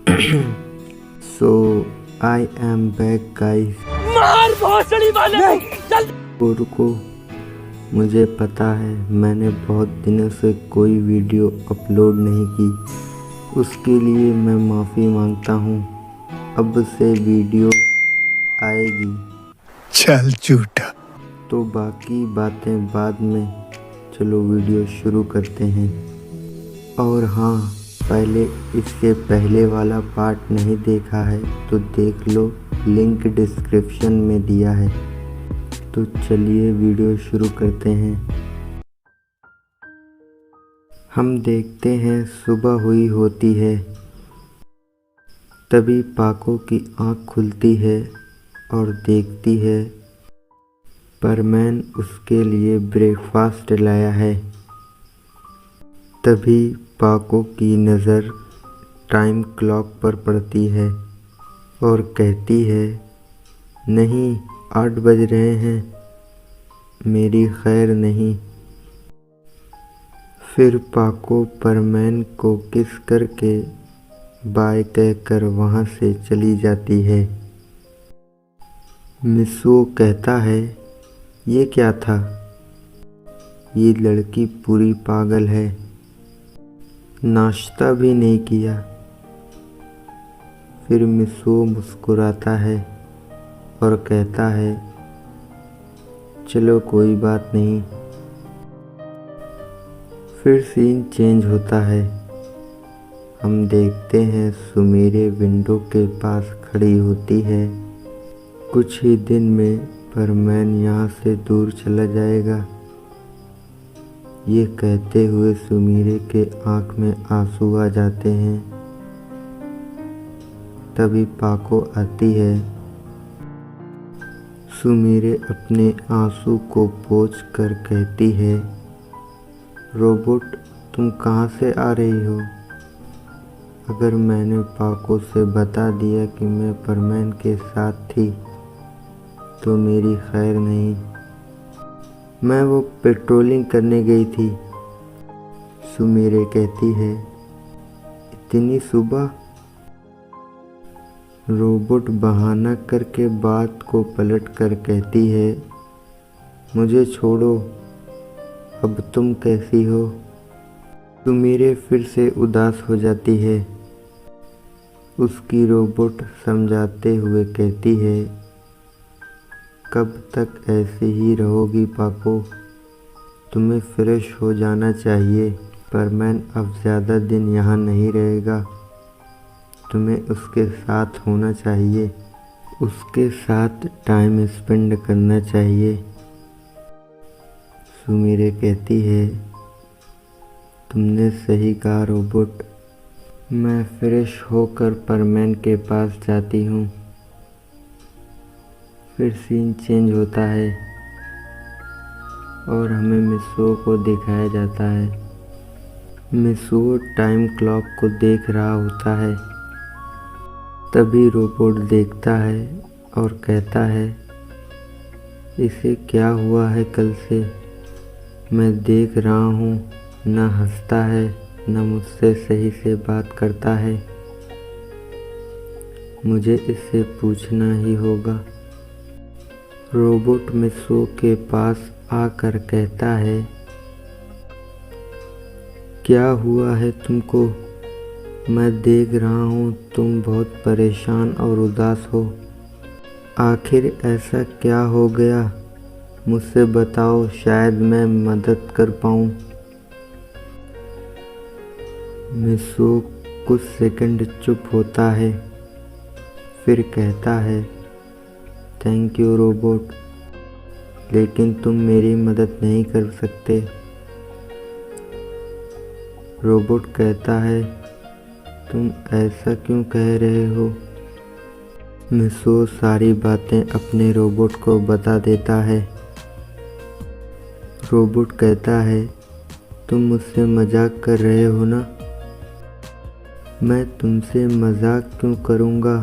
So I am back guys। मार भोसड़ी वाले चल। रुको, मुझे पता है मैंने बहुत दिनों से कोई वीडियो अपलोड नहीं की, उसके लिए मैं माफ़ी मांगता हूँ। अब से वीडियो आएगी। चल झूठा। तो बाकी बातें बाद में, चलो वीडियो शुरू करते हैं। और हाँ, पहले इसके पहले वाला पार्ट नहीं देखा है तो देख लो, लिंक डिस्क्रिप्शन में दिया है। तो चलिए वीडियो शुरू करते हैं। हम देखते हैं सुबह हुई होती है, तभी पाको की आँख खुलती है और देखती है परमैन उसके लिए ब्रेकफास्ट लाया है। तभी पाको की नज़र टाइम क्लॉक पर पड़ती है और कहती है, नहीं 8 बज रहे हैं, मेरी खैर नहीं। फिर पाको परमैन को किस करके बाय कहकर वहाँ से चली जाती है। मिसो कहता है, ये क्या था, ये लड़की पूरी पागल है, नाश्ता भी नहीं किया। फिर मिसो मुस्कुराता है और कहता है, चलो कोई बात नहीं। फिर सीन चेंज होता है। हम देखते हैं सुमीरे विंडो के पास खड़ी होती है। कुछ ही दिन में परमैन यहाँ से दूर चला जाएगा। ये कहते हुए सुमीरे के आँख में आंसू आ जाते हैं। तभी पाको आती है। सुमीरे अपने आंसू को पोंछ कर कहती है, रोबोट तुम कहाँ से आ रही हो? अगर मैंने पाको से बता दिया कि मैं परमैन के साथ थी तो मेरी खैर नहीं। मैं वो पेट्रोलिंग करने गई थी। सुमीरे कहती है, इतनी सुबह? रोबोट बहाना करके बात को पलट कर कहती है, मुझे छोड़ो, अब तुम कैसी हो? सुमीरे फिर से उदास हो जाती है। उसकी रोबोट समझाते हुए कहती है, कब तक ऐसे ही रहोगी पाको? तुम्हें फ्रेश हो जाना चाहिए। परमैन अब ज़्यादा दिन यहाँ नहीं रहेगा, तुम्हें उसके साथ होना चाहिए, उसके साथ टाइम स्पेंड करना चाहिए। सुमीरे कहती है, तुमने सही कहा रोबोट, मैं फ्रेश होकर परमैन के पास जाती हूँ। फिर सीन चेंज होता है और हमें मिसो को दिखाया जाता है। मिसो टाइम क्लॉक को देख रहा होता है। तभी रोबोट देखता है और कहता है, इसे क्या हुआ है कल से? मैं देख रहा हूँ न हंसता है न मुझसे सही से बात करता है। मुझे इससे पूछना ही होगा। रोबोट मिसो के पास आकर कहता है, क्या हुआ है तुमको? मैं देख रहा हूँ तुम बहुत परेशान और उदास हो। आखिर ऐसा क्या हो गया? मुझसे बताओ, शायद मैं मदद कर पाऊँ। मिसो कुछ सेकंड चुप होता है, फिर कहता है, थैंक यू रोबोट, लेकिन तुम मेरी मदद नहीं कर सकते। रोबोट कहता है, तुम ऐसा क्यों कह रहे हो? मिसो सारी बातें अपने रोबोट को बता देता है। रोबोट कहता है, तुम मुझसे मजाक कर रहे हो ना? मैं तुमसे मजाक क्यों करूँगा?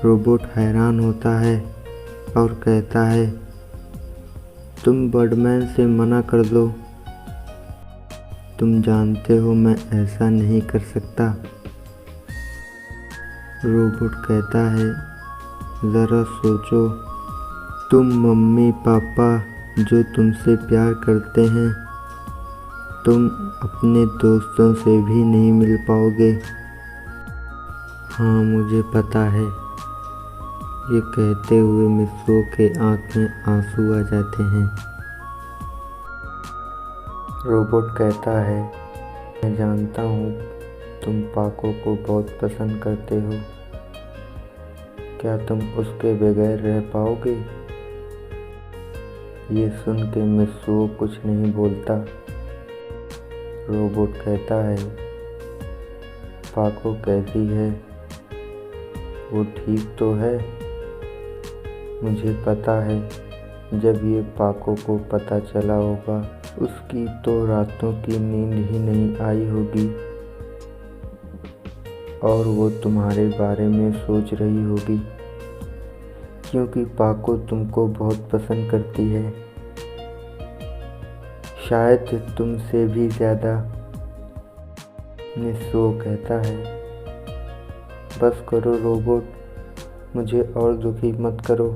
रोबोट हैरान होता है और कहता है, तुम बर्डमैन से मना कर दो। तुम जानते हो मैं ऐसा नहीं कर सकता। रोबोट कहता है, ज़रा सोचो, तुम मम्मी पापा जो तुमसे प्यार करते हैं, तुम अपने दोस्तों से भी नहीं मिल पाओगे। हाँ, मुझे पता है। ये कहते हुए मित्सुओ के आँख में आंसू आ जाते हैं। रोबोट कहता है, मैं जानता हूँ तुम पाको को बहुत पसंद करते हो। क्या तुम उसके बगैर रह पाओगे? ये सुन के मित्सुओ कुछ नहीं बोलता। रोबोट कहता है, पाको कैसी है? वो ठीक तो है? मुझे पता है जब ये पाको को पता चला होगा, उसकी तो रातों की नींद ही नहीं आई होगी और वो तुम्हारे बारे में सोच रही होगी, क्योंकि पाको तुमको बहुत पसंद करती है, शायद तुमसे भी ज़्यादा। मित्सुओ कहता है, बस करो रोबोट, मुझे और दुखी मत करो।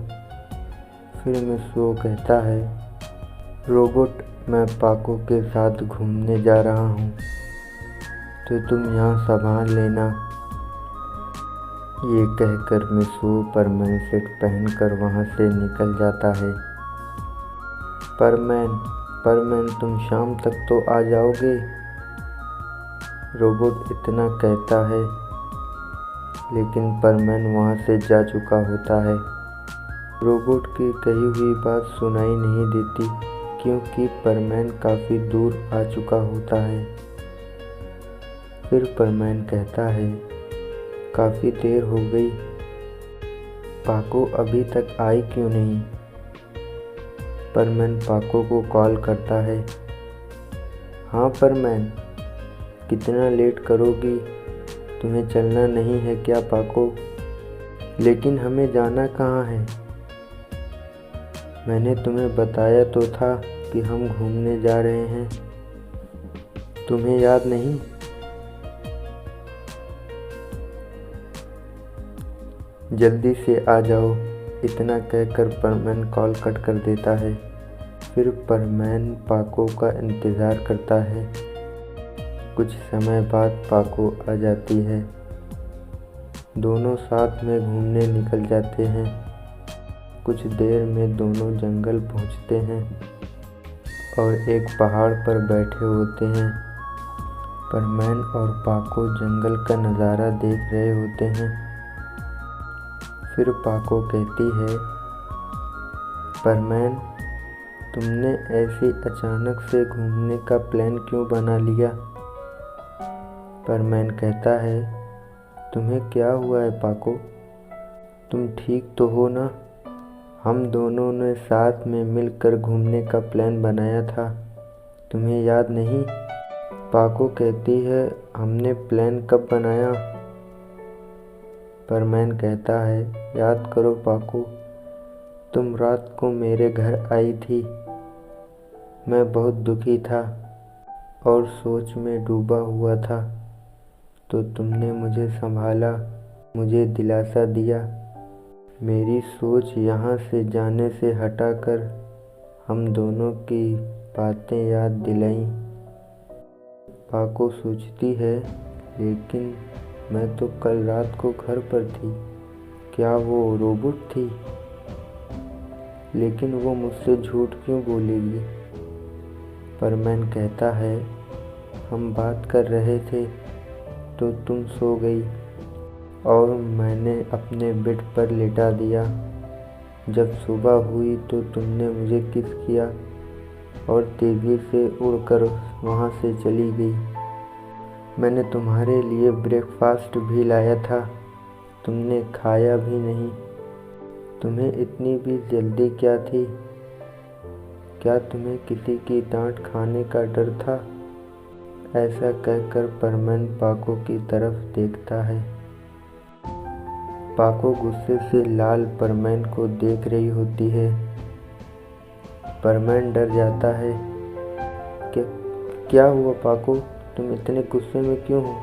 फिर मित्सुओ कहता है, रोबोट, मैं पाको के साथ घूमने जा रहा हूँ, तो तुम यहाँ संभाल लेना। ये कहकर मित्सुओ परमैन सेट पहनकर वहाँ से निकल जाता है। परमैन तुम शाम तक तो आ जाओगे? रोबोट इतना कहता है, लेकिन परमैन वहाँ से जा चुका होता है। रोबोट की कही हुई बात सुनाई नहीं देती, क्योंकि परमैन काफ़ी दूर आ चुका होता है। फिर परमैन कहता है, काफ़ी देर हो गई, पाको अभी तक आई क्यों नहीं? परमैन पाको को कॉल करता है। हाँ परमैन, कितना लेट करोगी? तुम्हें चलना नहीं है क्या पाको? लेकिन हमें जाना कहाँ है? मैंने तुम्हें बताया तो था कि हम घूमने जा रहे हैं, तुम्हें याद नहीं? जल्दी से आ जाओ। इतना कहकर परमैन कॉल कट कर देता है। फिर परमैन पाको का इंतज़ार करता है। कुछ समय बाद पाको आ जाती है। दोनों साथ में घूमने निकल जाते हैं। कुछ देर में दोनों जंगल पहुंचते हैं और एक पहाड़ पर बैठे होते हैं। परमैन और पाको जंगल का नज़ारा देख रहे होते हैं। फिर पाको कहती है, परमैन, तुमने ऐसे अचानक से घूमने का प्लान क्यों बना लिया? परमैन कहता है, तुम्हें क्या हुआ है पाको? तुम ठीक तो हो ना? हम दोनों ने साथ में मिलकर घूमने का प्लान बनाया था, तुम्हें याद नहीं? पाको कहती है, हमने प्लान कब बनाया? परमैन कहता है, याद करो पाको, तुम रात को मेरे घर आई थी। मैं बहुत दुखी था और सोच में डूबा हुआ था, तो तुमने मुझे संभाला, मुझे दिलासा दिया। मेरी सोच यहाँ से जाने से हटाकर हम दोनों की बातें याद दिलाईं। पाको सोचती है, लेकिन मैं तो कल रात को घर पर थी, क्या वो रोबोट थी? लेकिन वो मुझसे झूठ क्यों बोलेगी? परमैन कहता है, हम बात कर रहे थे तो तुम सो गई और मैंने अपने बेड पर लेटा दिया। जब सुबह हुई तो तुमने मुझे किस किया और तेज़ी से उड़कर वहाँ से चली गई। मैंने तुम्हारे लिए ब्रेकफास्ट भी लाया था, तुमने खाया भी नहीं। तुम्हें इतनी भी जल्दी क्या थी? क्या तुम्हें किसी की डांट खाने का डर था? ऐसा कहकर परमैन पाको की तरफ देखता है। पाको गुस्से से लाल परमैन को देख रही होती है। परमैन डर जाता है। क्या हुआ पाको, तुम इतने गुस्से में क्यों हो?